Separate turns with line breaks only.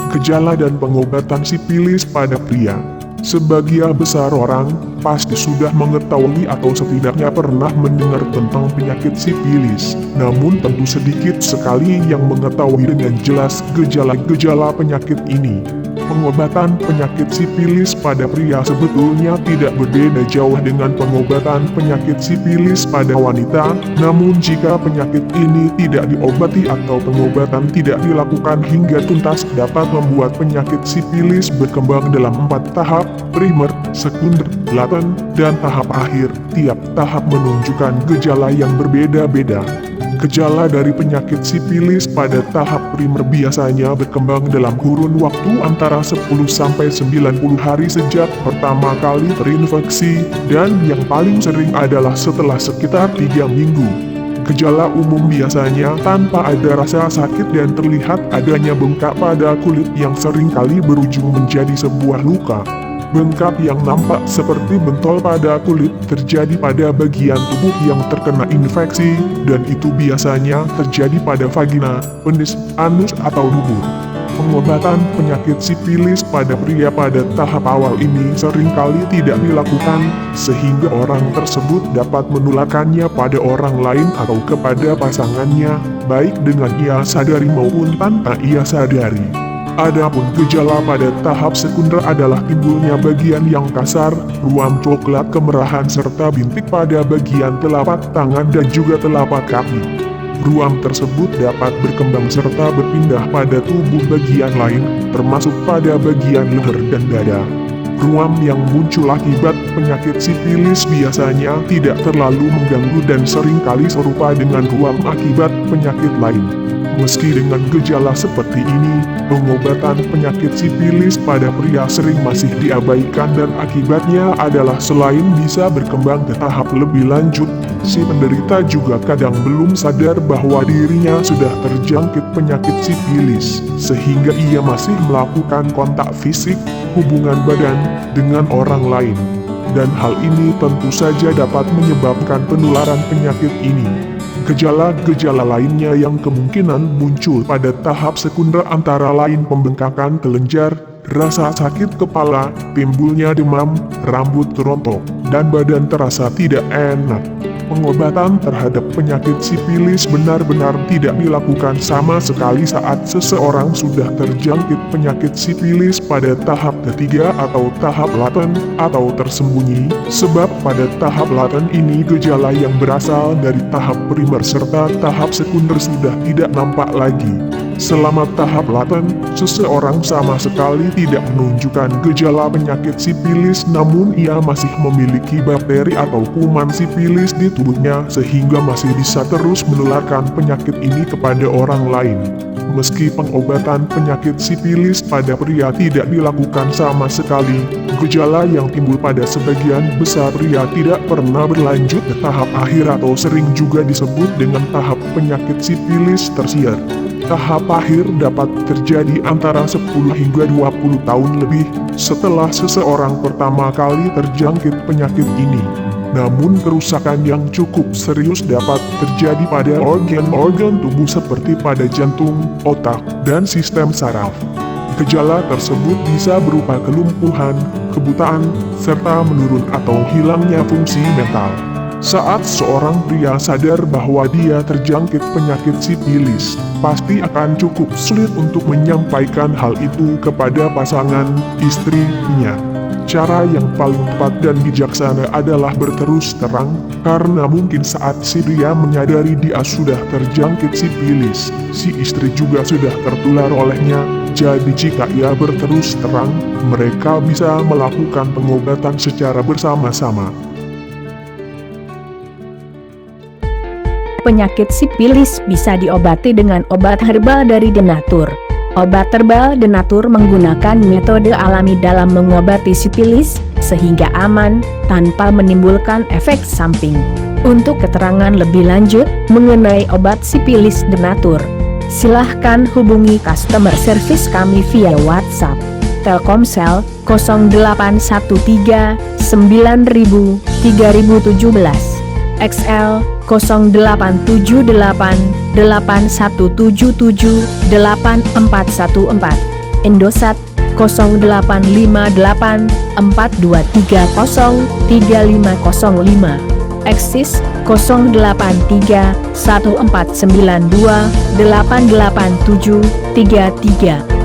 Gejala dan pengobatan sipilis pada pria. Sebagian besar orang pasti sudah mengetahui atau setidaknya pernah mendengar tentang penyakit sipilis. Namun tentu sedikit sekali yang mengetahui dengan jelas gejala-gejala penyakit ini. Pengobatan penyakit sipilis pada pria sebetulnya tidak berbeda jauh dengan pengobatan penyakit sipilis pada wanita. Namun jika penyakit ini tidak diobati atau pengobatan tidak dilakukan hingga tuntas, dapat membuat penyakit sipilis berkembang dalam 4 tahap: primer, sekunder, laten, dan tahap akhir. Tiap tahap menunjukkan gejala yang berbeda-beda. Gejala dari penyakit sipilis pada tahap primer biasanya berkembang dalam kurun waktu antara 10-90 hari sejak pertama kali terinfeksi, dan yang paling sering adalah setelah sekitar 3 minggu. Gejala umum biasanya tanpa ada rasa sakit dan terlihat adanya bengkak pada kulit yang seringkali berujung menjadi sebuah luka. Bengkak yang nampak seperti bentol pada kulit terjadi pada bagian tubuh yang terkena infeksi, dan itu biasanya terjadi pada vagina, penis, anus, atau dubur. Pengobatan penyakit sipilis pada pria pada tahap awal ini seringkali tidak dilakukan, sehingga orang tersebut dapat menularkannya pada orang lain atau kepada pasangannya, baik dengan ia sadari maupun tanpa ia sadari. Adapun gejala pada tahap sekunder adalah timbulnya bagian yang kasar, ruam coklat kemerahan serta bintik pada bagian telapak tangan dan juga telapak kaki. Ruam tersebut dapat berkembang serta berpindah pada tubuh bagian lain, termasuk pada bagian leher dan dada. Ruam yang muncul akibat penyakit sipilis biasanya tidak terlalu mengganggu dan seringkali serupa dengan ruam akibat penyakit lain. Meski dengan gejala seperti ini, pengobatan penyakit sipilis pada pria sering masih diabaikan, dan akibatnya adalah selain bisa berkembang ke tahap lebih lanjut, si penderita juga kadang belum sadar bahwa dirinya sudah terjangkit penyakit sipilis, sehingga ia masih melakukan kontak fisik, hubungan badan, dengan orang lain. Dan hal ini tentu saja dapat menyebabkan penularan penyakit ini. Gejala-gejala lainnya yang kemungkinan muncul pada tahap sekunder antara lain pembengkakan kelenjar, rasa sakit kepala, timbulnya demam, rambut rontok, dan badan terasa tidak enak. Pengobatan terhadap penyakit sipilis benar-benar tidak dilakukan sama sekali saat seseorang sudah terjangkit penyakit sipilis pada tahap ketiga atau tahap laten atau tersembunyi, sebab pada tahap laten ini gejala yang berasal dari tahap primer serta tahap sekunder sudah tidak nampak lagi. Selama tahap laten, seseorang sama sekali tidak menunjukkan gejala penyakit sipilis, namun ia masih memiliki bakteri atau kuman sipilis di tubuhnya sehingga masih bisa terus menularkan penyakit ini kepada orang lain. Meski pengobatan penyakit sipilis pada pria tidak dilakukan sama sekali, gejala yang timbul pada sebagian besar pria tidak pernah berlanjut ke tahap akhir atau sering juga disebut dengan tahap penyakit sipilis tersier. Tahap akhir dapat terjadi antara 10 hingga 20 tahun lebih setelah seseorang pertama kali terjangkit penyakit ini. Namun kerusakan yang cukup serius dapat terjadi pada organ-organ tubuh seperti pada jantung, otak, dan sistem saraf. Gejala tersebut bisa berupa kelumpuhan, kebutaan, serta menurun atau hilangnya fungsi mental. Saat seorang pria sadar bahwa dia terjangkit penyakit sipilis, pasti akan cukup sulit untuk menyampaikan hal itu kepada pasangan istrinya. Cara yang paling tepat dan bijaksana adalah berterus terang, karena mungkin saat si pria menyadari dia sudah terjangkit sipilis, si istri juga sudah tertular olehnya. Jadi jika ia berterus terang, mereka bisa melakukan pengobatan secara bersama-sama.
Penyakit sipilis bisa diobati dengan obat herbal dari Denatur. Obat herbal Denatur menggunakan metode alami dalam mengobati sipilis, sehingga aman, tanpa menimbulkan efek samping. Untuk keterangan lebih lanjut mengenai obat sipilis Denatur, silahkan hubungi customer service kami via WhatsApp. Telkomsel 0813 9000 3017, XL 0878 8177 8414. Indosat 0858 4230 3505, Eksis 083 1492 887 33.